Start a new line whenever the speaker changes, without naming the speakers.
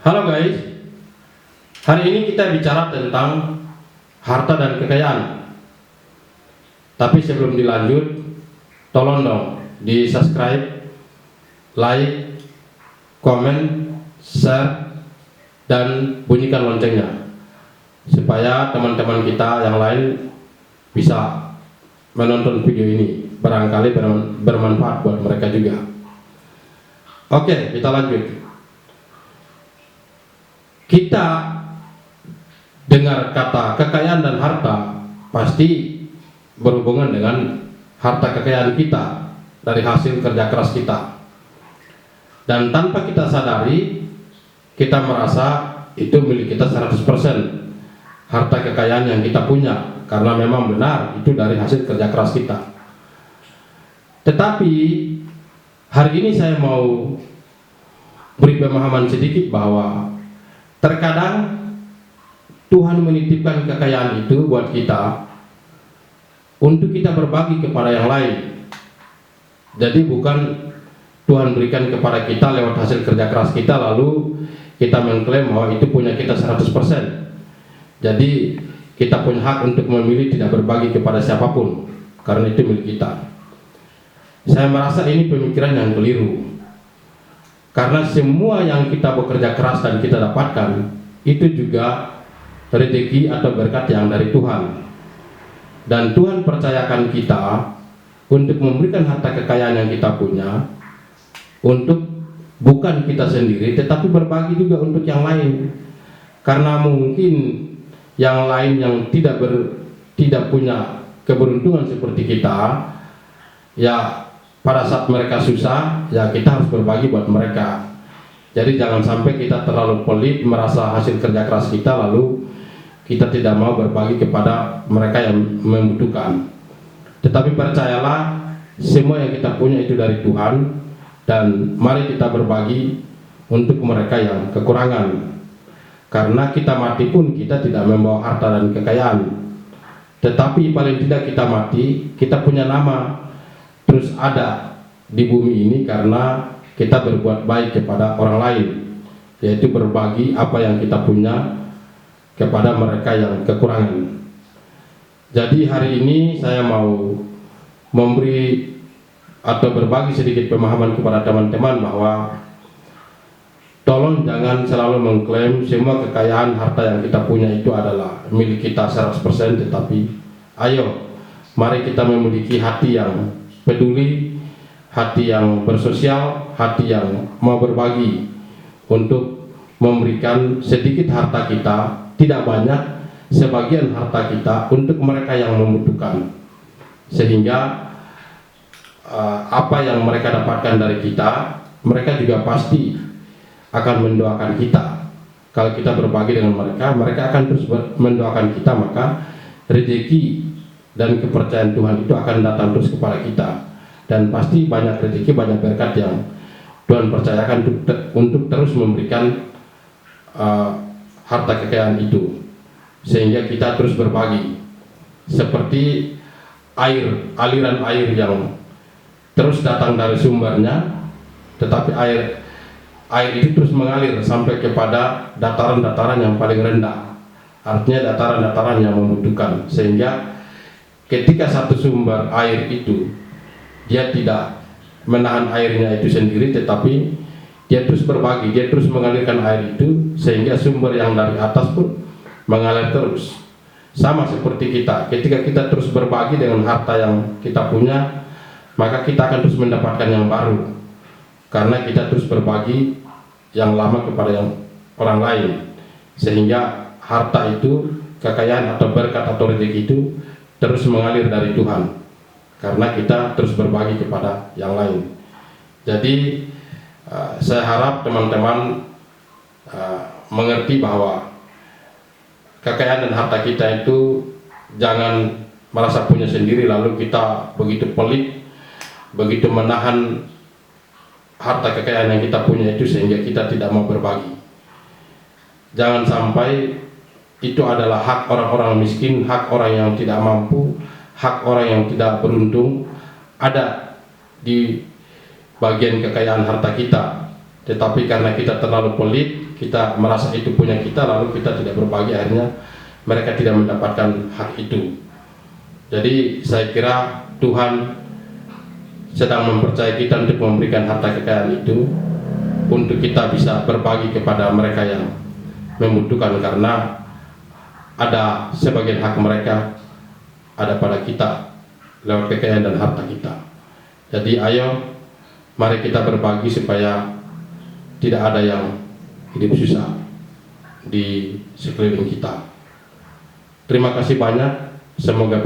Halo guys, hari ini kita bicara tentang harta dan kekayaan. Tapi sebelum dilanjut, tolong dong di subscribe, like, komen, share, dan bunyikan loncengnya supaya teman-teman kita yang lain bisa menonton video ini, barangkali bermanfaat buat mereka juga. Oke, kita lanjut. Kita dengar kata kekayaan dan harta pasti berhubungan dengan harta kekayaan kita dari hasil kerja keras kita, dan tanpa kita sadari kita merasa itu milik kita 100% harta kekayaan yang kita punya, karena memang benar itu dari hasil kerja keras kita. Tetapi hari ini saya mau beri pemahaman sedikit bahwa terkadang Tuhan menitipkan kekayaan itu buat kita untuk kita berbagi kepada yang lain. Jadi bukan Tuhan berikan kepada kita lewat hasil kerja keras kita lalu kita mengklaim bahwa itu punya kita 100%. Jadi kita punya hak untuk memilih tidak berbagi kepada siapapun karena itu milik kita. Saya merasa ini pemikiran yang keliru. Karena semua yang kita bekerja keras dan kita dapatkan itu juga rezeki atau berkat yang dari Tuhan. Dan Tuhan percayakan kita untuk memberikan harta kekayaan yang kita punya untuk bukan kita sendiri tetapi berbagi juga untuk yang lain. Karena mungkin yang lain yang tidak punya keberuntungan seperti kita, ya pada saat mereka susah, ya kita harus berbagi buat mereka. Jadi jangan sampai kita terlalu pelit merasa hasil kerja keras kita lalu kita tidak mau berbagi kepada mereka yang membutuhkan. Tetapi percayalah, semua yang kita punya itu dari Tuhan, dan mari kita berbagi untuk mereka yang kekurangan. Karena kita mati pun kita tidak membawa harta dan kekayaan, tetapi paling tidak kita mati, kita punya nama terus ada di bumi ini karena kita berbuat baik kepada orang lain, yaitu berbagi apa yang kita punya kepada mereka yang kekurangan. Jadi hari ini saya mau memberi atau berbagi sedikit pemahaman kepada teman-teman bahwa tolong jangan selalu mengklaim semua kekayaan harta yang kita punya itu adalah milik kita 100%, tetapi ayo mari kita memiliki hati yang peduli, hati yang bersosial, hati yang mau berbagi untuk memberikan sedikit harta kita, tidak banyak, sebagian harta kita untuk mereka yang membutuhkan, sehingga apa yang mereka dapatkan dari kita, mereka juga pasti akan mendoakan kita. Kalau kita berbagi dengan mereka, mereka akan terus mendoakan kita, maka rezeki dan kepercayaan Tuhan itu akan datang terus kepada kita, dan pasti banyak rezeki, banyak berkat yang Tuhan percayakan untuk terus memberikan harta kekayaan itu, sehingga kita terus berbagi seperti air, aliran air yang terus datang dari sumbernya, tetapi air itu terus mengalir sampai kepada dataran-dataran yang paling rendah, artinya dataran-dataran yang membutuhkan, sehingga ketika satu sumber air itu dia tidak menahan airnya itu sendiri, tetapi dia terus berbagi, dia terus mengalirkan air itu, sehingga sumber yang dari atas pun mengalir terus. Sama seperti kita, ketika kita terus berbagi dengan harta yang kita punya, maka kita akan terus mendapatkan yang baru, karena kita terus berbagi yang lama kepada yang orang lain, sehingga harta itu, kekayaan atau berkat atau rezeki itu terus mengalir dari Tuhan, karena kita terus berbagi kepada yang lain. Jadi saya harap teman-teman mengerti bahwa kekayaan dan harta kita itu jangan merasa punya sendiri lalu kita begitu pelit, begitu menahan harta kekayaan yang kita punya itu sehingga kita tidak mau berbagi. Jangan sampai itu adalah hak orang-orang miskin, hak orang yang tidak mampu, hak orang yang tidak beruntung ada di bagian kekayaan harta kita, Tetapi karena kita terlalu pelit, kita merasa itu punya kita, lalu kita tidak berbagi, akhirnya mereka tidak mendapatkan hak itu. Jadi saya kira Tuhan sedang mempercayai kita untuk memberikan harta kekayaan itu untuk kita bisa berbagi kepada mereka yang membutuhkan, karena ada sebagian hak mereka ada pada kita lewat kekayaan dan harta kita. Jadi ayo mari kita berbagi supaya tidak ada yang hidup susah di sekeliling kita. Terima kasih banyak, semoga